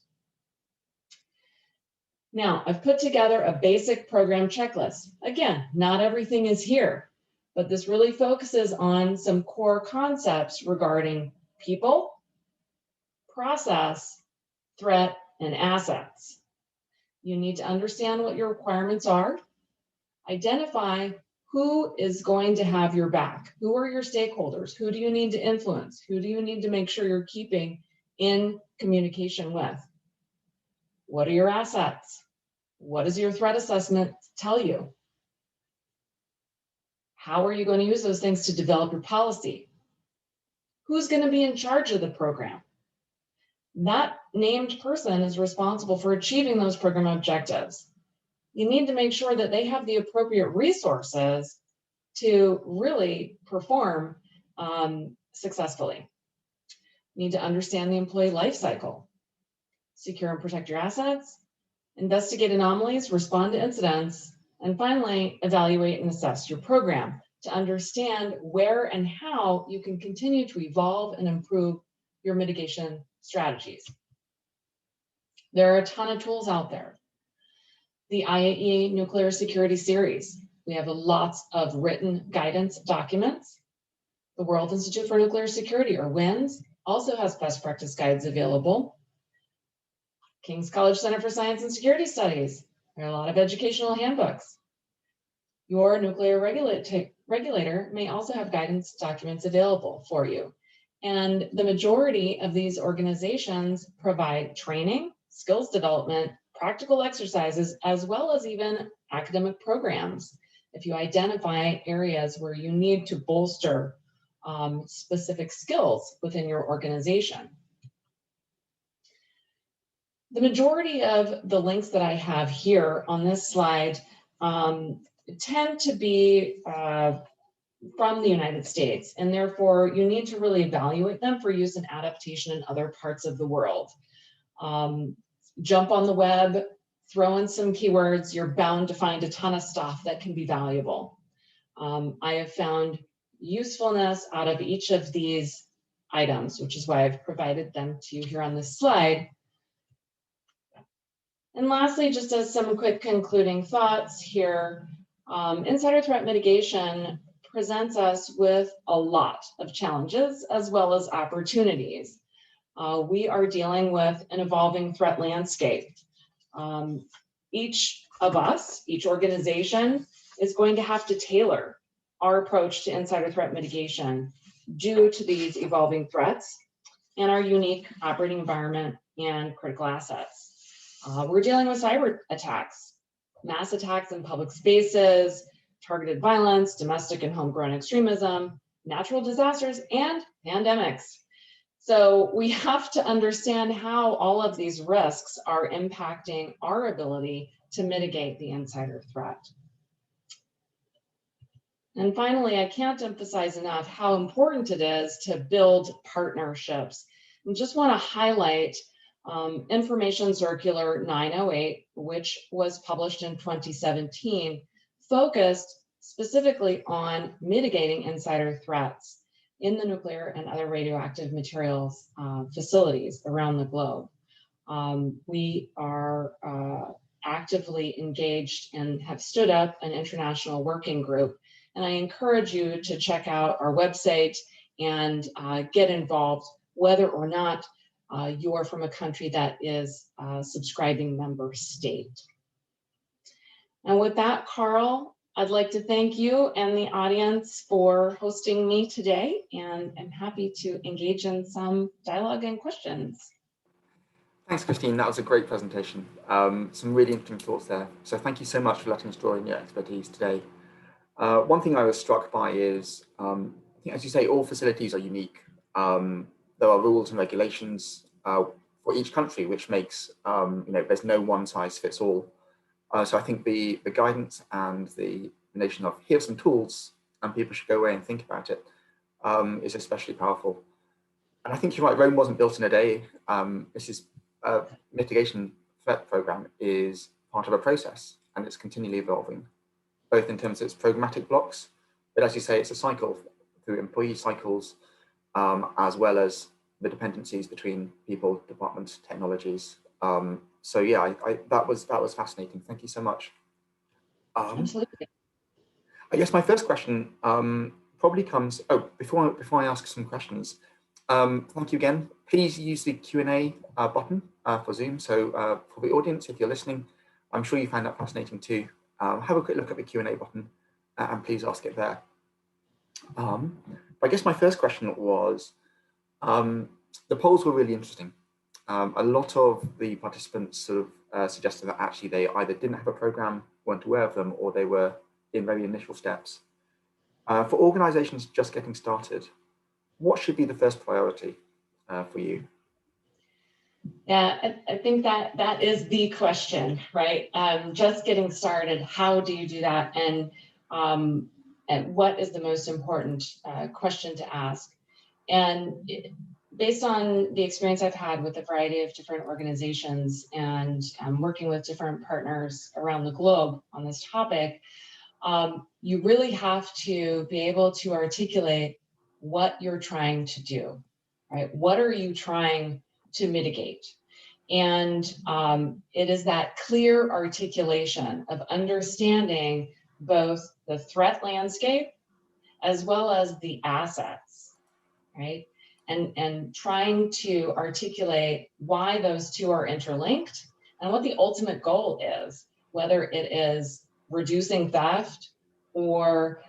Now, I've put together a basic program checklist. Again, not everything is here, but this really focuses on some core concepts regarding people, process, threat, and assets. You need to understand what your requirements are, identify who is going to have your back, who are your stakeholders, who do you need to influence, who do you need to make sure you're keeping in communication with, what are your assets, what does your threat assessment tell you, how are you going to use those things to develop your policy, who's going to be in charge of the program. That named person is responsible for achieving those program objectives. You need to make sure that they have the appropriate resources to really perform successfully. You need to understand the employee life cycle, secure and protect your assets, investigate anomalies, respond to incidents, and finally, evaluate and assess your program to understand where and how you can continue to evolve and improve your mitigation strategies. There are a ton of tools out there. The IAEA Nuclear Security Series. We have lots of written guidance documents. The World Institute for Nuclear Security, or WINS, also has best practice guides available. King's College Center for Science and Security Studies. There are a lot of educational handbooks. Your nuclear regulator may also have guidance documents available for you. And the majority of these organizations provide training, skills development, practical exercises, as well as even academic programs if you identify areas where you need to bolster specific skills within your organization. The majority of the links that I have here on this slide tend to be from the United States, and therefore you need to really evaluate them for use and adaptation in other parts of the world. Jump on the web, throw in some keywords, you're bound to find a ton of stuff that can be valuable. I have found usefulness out of each of these items, which is why I've provided them to you here on this slide. And lastly, just as some quick concluding thoughts here, insider threat mitigation presents us with a lot of challenges as well as opportunities. We are dealing with an evolving threat landscape. Each of us, each organization, is going to have to tailor our approach to insider threat mitigation due to these evolving threats and our unique operating environment and critical assets. We're dealing with cyber attacks, mass attacks in public spaces, targeted violence, domestic and homegrown extremism, natural disasters, and pandemics. So we have to understand how all of these risks are impacting our ability to mitigate the insider threat. And finally, I can't emphasize enough how important it is to build partnerships. I just want to highlight Information Circular 908, which was published in 2017, focused specifically on mitigating insider threats in the nuclear and other radioactive materials facilities around the globe. We are actively engaged and have stood up an international working group. And I encourage you to check out our website and get involved, whether or not you are from a country that is a subscribing member state. And with that, Carl, I'd like to thank you and the audience for hosting me today, and I'm happy to engage in some dialogue and questions. Thanks, Christine. That was a great presentation. Some really interesting thoughts there. So thank you so much for letting us draw in your expertise today. One thing I was struck by is, as you say, all facilities are unique. There are rules and regulations for each country, which makes, there's no one size fits all. So I think the guidance and the notion of here's some tools and people should go away and think about it is especially powerful. And I think you're right, Rome wasn't built in a day. This is mitigation threat program is part of a process, and it's continually evolving, both in terms of its programmatic blocks, but as you say, it's a cycle through employee cycles, as well as the dependencies between people, departments, technologies. So yeah, that was fascinating. Thank you so much. Absolutely. I guess my first question probably comes, before I ask some questions, thank you again. Please use the Q&A button for Zoom. So for the audience, if you're listening, I'm sure you found that fascinating too. Have a quick look at the Q&A button and please ask it there. I guess my first question was, the polls were really interesting. A lot of the participants sort of suggested that actually they either didn't have a program, weren't aware of them, or they were in very initial steps. For organizations just getting started, what should be the first priority for you? Yeah, I think that is the question, right? Just getting started, how do you do that? And what is the most important question to ask? And based on the experience I've had with a variety of different organizations and working with different partners around the globe on this topic, you really have to be able to articulate what you're trying to do, right? What are you trying to mitigate? And it is that clear articulation of understanding both the threat landscape as well as the assets, right? And trying to articulate why those two are interlinked and what the ultimate goal is, whether it is reducing theft or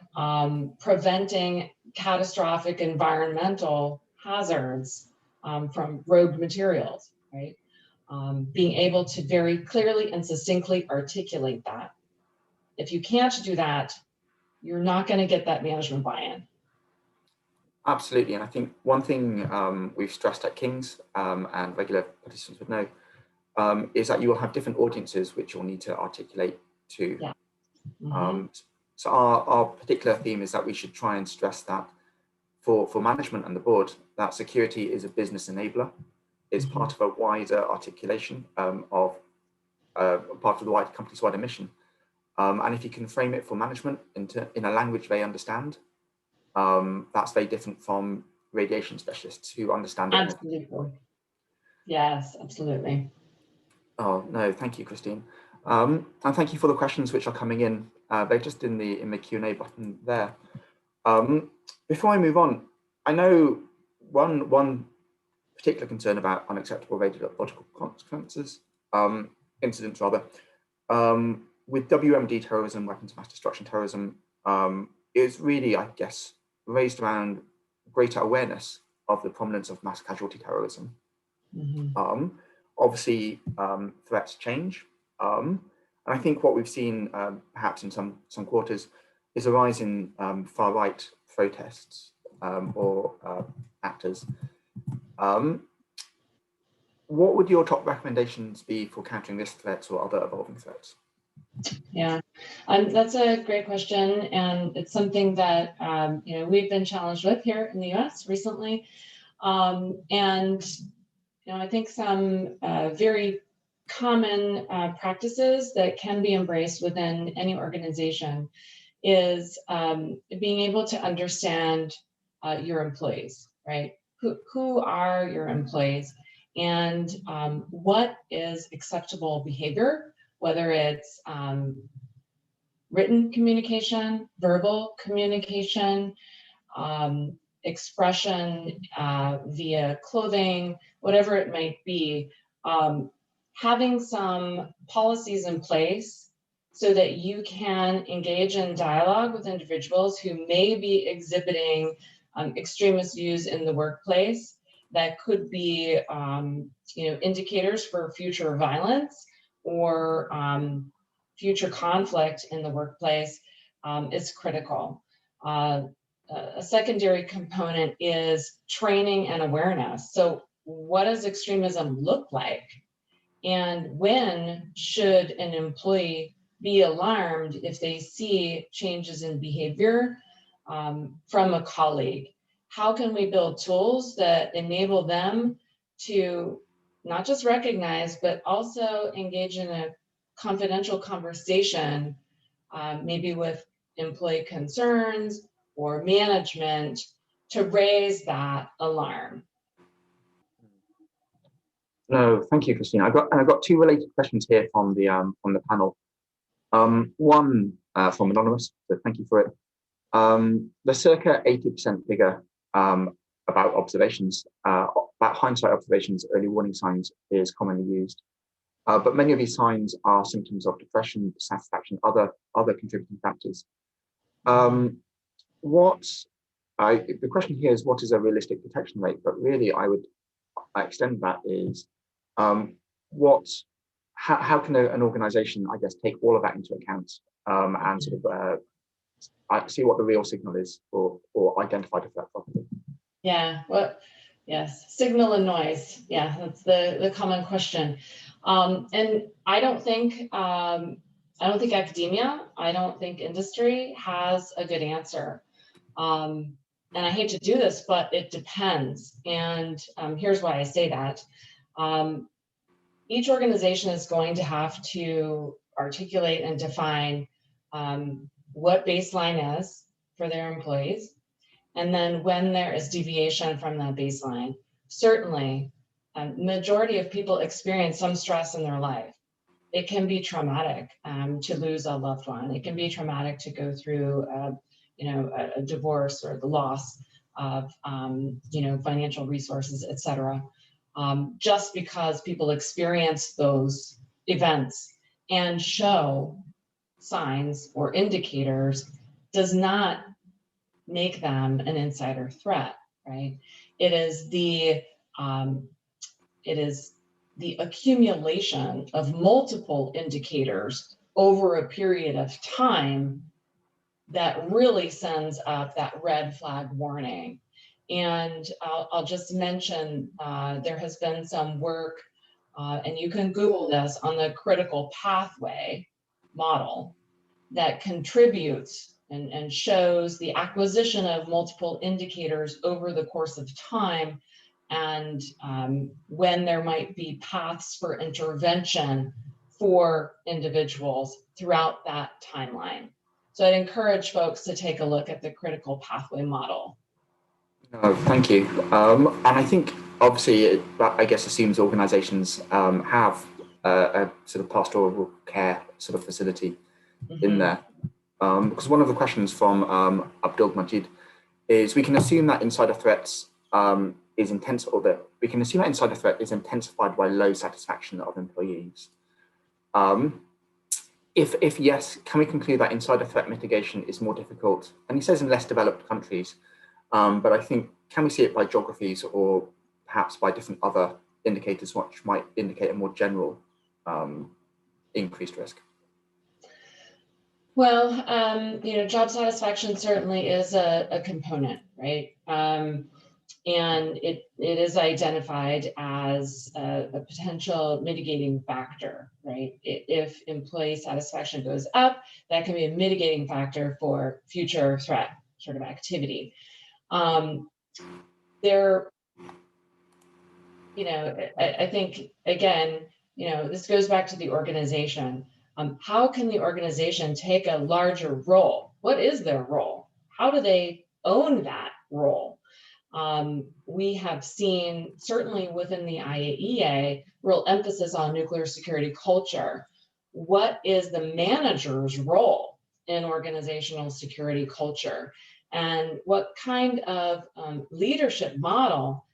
preventing catastrophic environmental hazards from rogue materials, right? Being able to very clearly and succinctly articulate that. If you can't do that, you're not going to get that management buy-in. Absolutely, and I think one thing we've stressed at King's and regular participants would know is that you will have different audiences which you'll need to articulate to. Yeah. Mm-hmm. So our particular theme is that we should try and stress that for management and the board, that security is a business enabler, is mm-hmm. part of a wider articulation of part of the wider company's wider mission. And if you can frame it for management in a language they understand, that's very different from radiation specialists who understand it. Absolutely. Yes, absolutely. Oh, no, thank you, Christine. And thank you for the questions which are coming in. They're just in the Q&A button there. Before I move on, I know one particular concern about unacceptable radiological consequences, incidents rather, with WMD terrorism, weapons of mass destruction terrorism, is really, I guess, raised around greater awareness of the prominence of mass casualty terrorism. Mm-hmm. Obviously, threats change. And I think what we've seen, perhaps in some quarters, is a rise in far-right protests or actors. What would your top recommendations be for countering this threat or other evolving threats? Yeah, that's a great question, and it's something that we've been challenged with here in the U.S. recently, and I think some very common practices that can be embraced within any organization is being able to understand your employees, right? Who are your employees, and what is acceptable behavior, whether it's written communication, verbal communication, expression via clothing, whatever it might be, having some policies in place so that you can engage in dialogue with individuals who may be exhibiting extremist views in the workplace that could be indicators for future violence or future conflict in the workplace is critical. A secondary component is training and awareness. So what does extremism look like? And when should an employee be alarmed if they see changes in behavior from a colleague? How can we build tools that enable them to not just recognize, but also engage in a confidential conversation, maybe with employee concerns or management, to raise that alarm? No, thank you, Christina. I've got two related questions here from the panel. One from Anonymous, so thank you for it. The circa 80% figure about observations, about hindsight observations, early warning signs is commonly used. But many of these signs are symptoms of depression, dissatisfaction, other contributing factors. The question here is, what is a realistic detection rate? But really, I would extend that is, how can an organization, I guess, take all of that into account and sort of see what the real signal is or identify the threat properly? Yeah, well, yes, signal and noise. Yeah, that's the common question. And I don't think academia, I don't think industry has a good answer. And I hate to do this, but it depends. And here's why I say that. Each organization is going to have to articulate and define what baseline is for their employees. And then when there is deviation from that baseline, certainly majority of people experience some stress in their life. It can be traumatic to lose a loved one. It can be traumatic to go through a divorce or the loss of financial resources, et cetera. Just because people experience those events and show signs or indicators does not make them an insider threat, right? It is the accumulation of multiple indicators over a period of time that really sends up that red flag warning. And I'll just mention, there has been some work, and you can Google this, on the critical pathway model that contributes and shows the acquisition of multiple indicators over the course of time, and when there might be paths for intervention for individuals throughout that timeline. So I'd encourage folks to take a look at the critical pathway model. Thank you. And I think obviously that, I guess, assumes organizations have a sort of pastoral care sort of facility in there. Because one of the questions from Abdul Majid is, we can assume that insider threats is intense, or that we can assume that insider threat is intensified by low satisfaction of employees. If yes, can we conclude that insider threat mitigation is more difficult? And he says in less developed countries, but I think, can we see it by geographies or perhaps by different other indicators which might indicate a more general increased risk? Well, job satisfaction certainly is a component, right? and it is identified as a potential mitigating factor, right? If employee satisfaction goes up, that can be a mitigating factor for future threat sort of activity. There, I think, again, this goes back to the organization. How can the organization take a larger role? What is their role? How do they own that role? We have seen, certainly within the IAEA, real emphasis on nuclear security culture. What is the manager's role in organizational security culture? And what kind of leadership model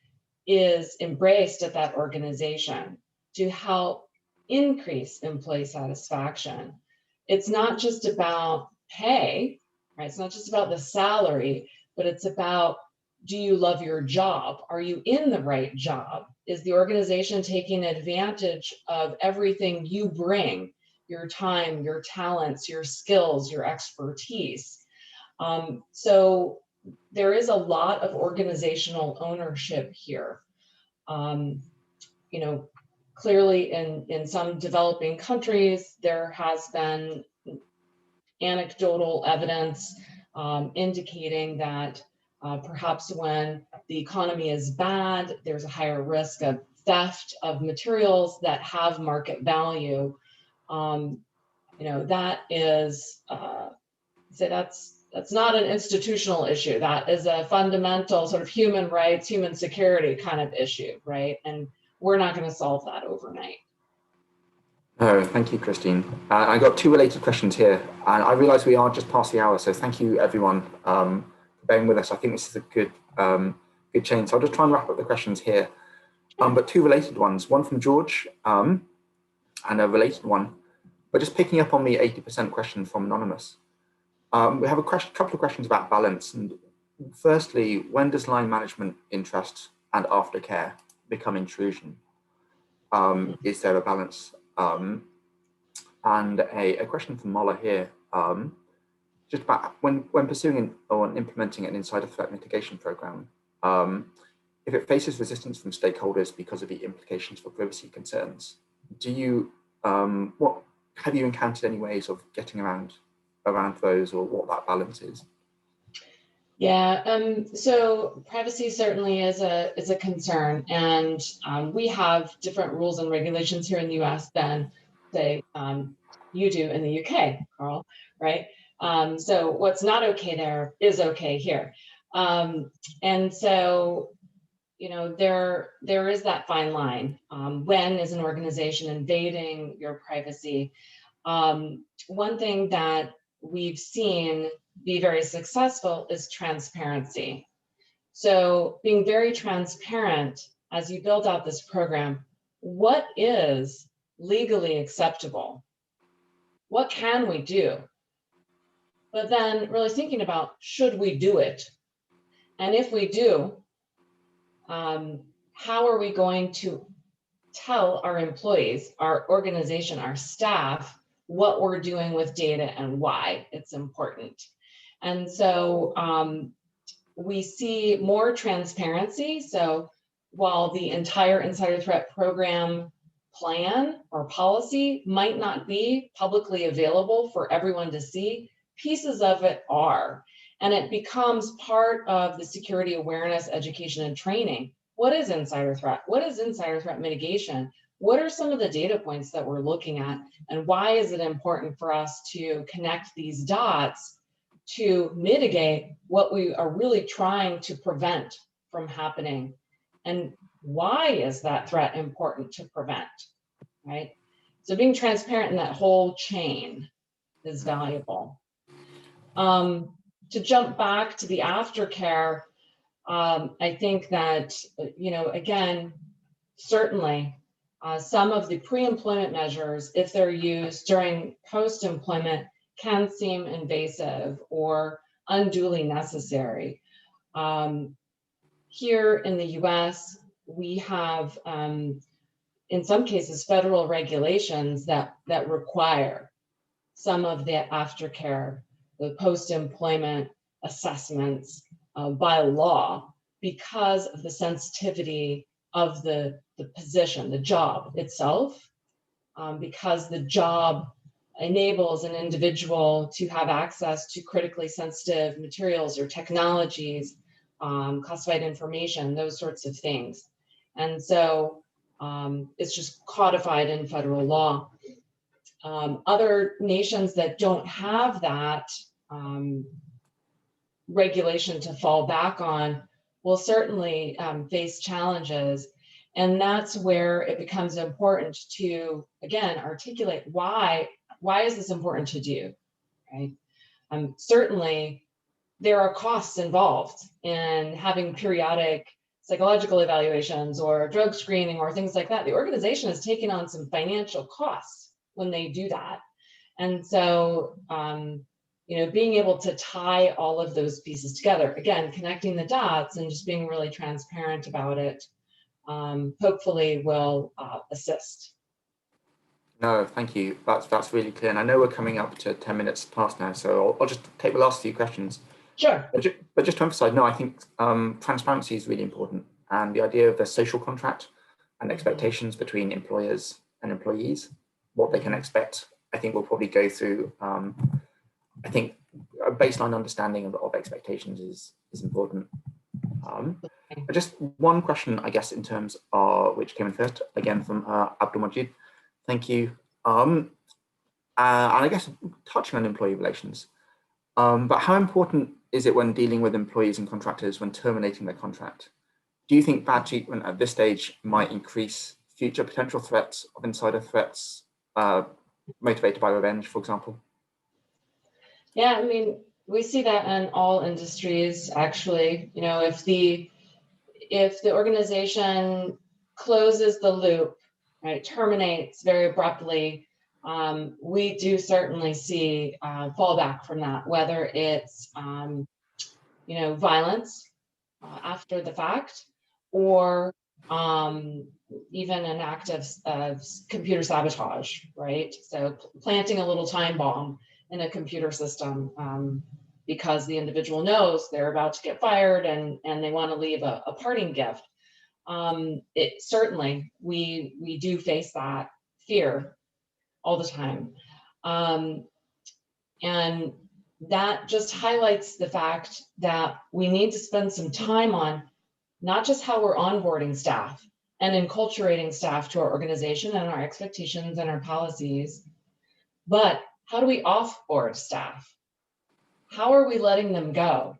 is embraced at that organization to help increase employee satisfaction? It's not just about pay, right? It's not just about the salary, but it's about, do you love your job? Are you in the right job? Is the organization taking advantage of everything you bring, your time, your talents, your skills, your expertise? So there is a lot of organizational ownership here. Clearly in some developing countries, there has been anecdotal evidence indicating that perhaps when the economy is bad, there's a higher risk of theft of materials that have market value. That is, that's not an institutional issue. That is a fundamental sort of human rights, human security kind of issue, right? And we're not going to solve that overnight. Oh, thank you, Christine. I got two related questions here, and I realize we are just past the hour, so thank you, everyone, for bearing with us. I think this is a good chain. So I'll just try and wrap up the questions here. But two related ones, one from George and a related one, but just picking up on the 80% question from Anonymous. We have a couple of questions about balance. And firstly, when does line management interest and aftercare become intrusion? Is there a balance? And a question from Mola here, just about when pursuing or implementing an insider threat mitigation program, if it faces resistance from stakeholders because of the implications for privacy concerns, have you encountered any ways of getting around those, or what that balance is? Yeah, so privacy certainly is a concern, and we have different rules and regulations here in the US than, say, you do in the UK, Carl, right? So what's not okay there is okay here. And so, there is that fine line. When is an organization invading your privacy? One thing that we've seen be very successful is transparency. So being very transparent as you build out this program, what is legally acceptable? What can we do? But then really thinking about, should we do it? And if we do, how are we going to tell our employees, our organization, our staff, what we're doing with data and why it's important? And so we see more transparency. So while the entire insider threat program plan or policy might not be publicly available for everyone to see, pieces of it are. And it becomes part of the security awareness, education, and training. What is insider threat? What is insider threat mitigation? What are some of the data points that we're looking at? And why is it important for us to connect these dots to mitigate what we are really trying to prevent from happening? And why is that threat important to prevent, right? So being transparent in that whole chain is valuable. To jump back to the aftercare, I think that, again, certainly some of the pre-employment measures, if they're used during post-employment, can seem invasive or unduly necessary. Here in the US, we have, in some cases, federal regulations that require some of the aftercare, the post-employment assessments by law because of the sensitivity of the position, the job itself, because the job enables an individual to have access to critically sensitive materials or technologies, classified information, those sorts of things. And so it's just codified in federal law. Other nations that don't have that regulation to fall back on will certainly face challenges. And that's where it becomes important to, again, articulate why is this important to do, right? Certainly, there are costs involved in having periodic psychological evaluations or drug screening or things like that. The organization is taking on some financial costs when they do that. And so, being able to tie all of those pieces together, again, connecting the dots and just being really transparent about it, hopefully will assist. No, thank you. That's really clear. And I know we're coming up to 10 minutes past now, so I'll just take the last few questions. Sure. But just to emphasize, no, I think transparency is really important. And the idea of the social contract and expectations between employers and employees, what they can expect, I think we'll probably go through. I think a baseline understanding of expectations is important. Just one question, I guess, in terms of which came in first, again from Abdul Majid. Thank you. And I guess touching on employee relations, but how important is it when dealing with employees and contractors when terminating their contract? Do you think bad treatment at this stage might increase future potential threats of insider threats motivated by revenge, for example? Yeah, I mean, we see that in all industries, actually. If the organization closes the loop, right, terminates very abruptly, we do certainly see fallback from that, whether it's violence after the fact, or even an act of computer sabotage, right? So planting a little time bomb in a computer system because the individual knows they're about to get fired and they want to leave a parting gift. Certainly, we do face that fear all the time. And that just highlights the fact that we need to spend some time on not just how we're onboarding staff and enculturating staff to our organization and our expectations and our policies, but how do we offboard staff? How are we letting them go?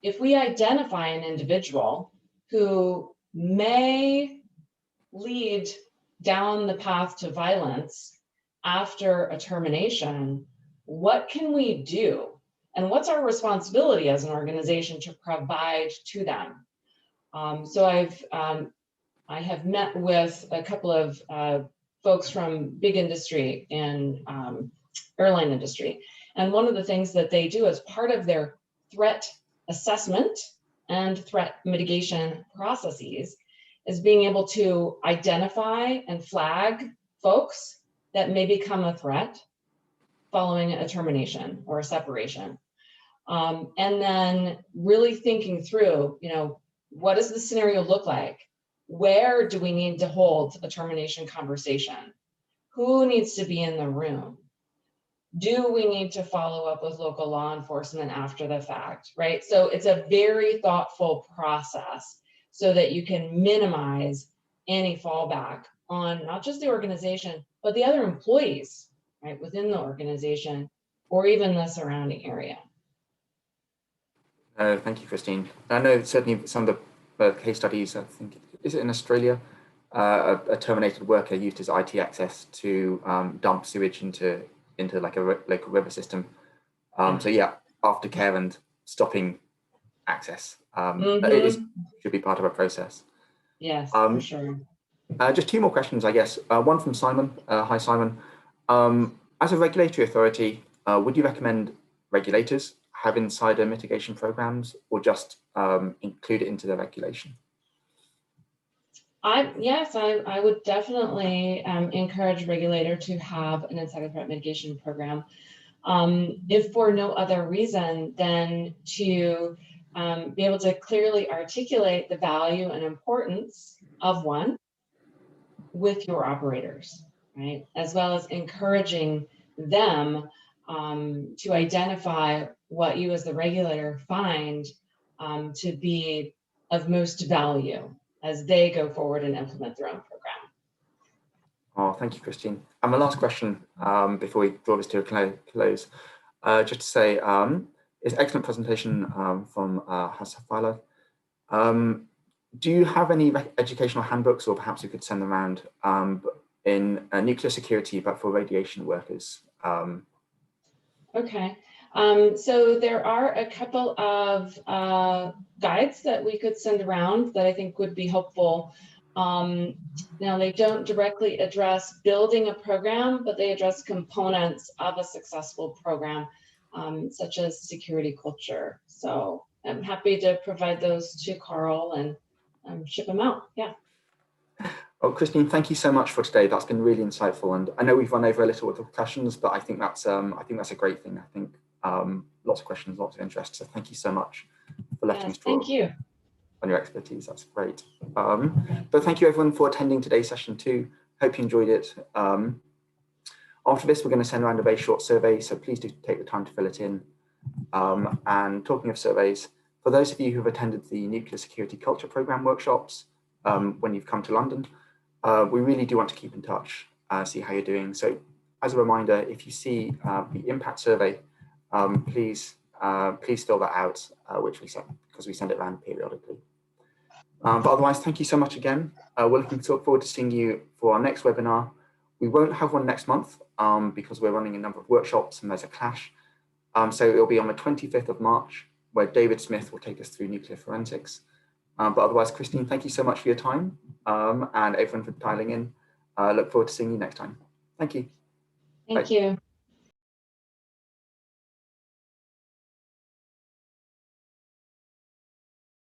If we identify an individual who may lead down the path to violence after a termination, what can we do? And what's our responsibility as an organization to provide to them? So I have met with a couple of folks from big industry and airline industry. And one of the things that they do as part of their threat assessment and threat mitigation processes is being able to identify and flag folks that may become a threat following a termination or a separation. And then really thinking through, what does the scenario look like? Where do we need to hold a termination conversation? Who needs to be in the room? Do we need to follow up with local law enforcement after the fact, right? So it's a very thoughtful process so that you can minimize any fallback on not just the organization, but the other employees, right, within the organization or even the surrounding area. Thank you, Christine. I know certainly some of the case studies, I think, is it in Australia? A terminated worker used his IT access to dump sewage into like a local river system. So yeah, aftercare and stopping access. It should be part of a process. Yes, for sure. Just two more questions, I guess. One from Simon. Hi, Simon. As a regulatory authority, would you recommend regulators have insider mitigation programs or just include it into the regulation? Yes, I would definitely encourage a regulator to have an insider threat mitigation program. If for no other reason than to be able to clearly articulate the value and importance of one with your operators, right? As well as encouraging them to identify what you as the regulator find to be of most value as they go forward and implement their own program. Oh, thank you, Christine. And my last question before we draw this to a close, just to say, it's an excellent presentation from Hasafala. Do you have any educational handbooks, or perhaps you could send them around in nuclear security, but for radiation workers? Okay, so there are a couple of guides that we could send around that I think would be helpful. Now, they don't directly address building a program, but they address components of a successful program, such as security culture. So I'm happy to provide those to Carl and ship them out. Yeah. Well, Christine, thank you so much for today. That's been really insightful, and I know we've run over a little with the questions, but I think that's a great thing. I think lots of questions, lots of interest. So thank you so much for letting us draw. Thank you. On your expertise. That's great. But thank you everyone for attending today's session too. Hope you enjoyed it. After this, we're going to send around a very short survey, so please do take the time to fill it in. And talking of surveys, for those of you who have attended the Nuclear Security Culture Program workshops when you've come to London, we really do want to keep in touch, see how you're doing. So as a reminder, if you see the impact survey, please fill that out, which we send, because we send it around periodically. But otherwise, thank you so much again. We're looking forward to seeing you for our next webinar. We won't have one next month because we're running a number of workshops and there's a clash. So it'll be on the 25th of March, where David Smith will take us through nuclear forensics. But otherwise, Christine, thank you so much for your time and everyone for dialing in. Look forward to seeing you next time. Thank you. Thank you.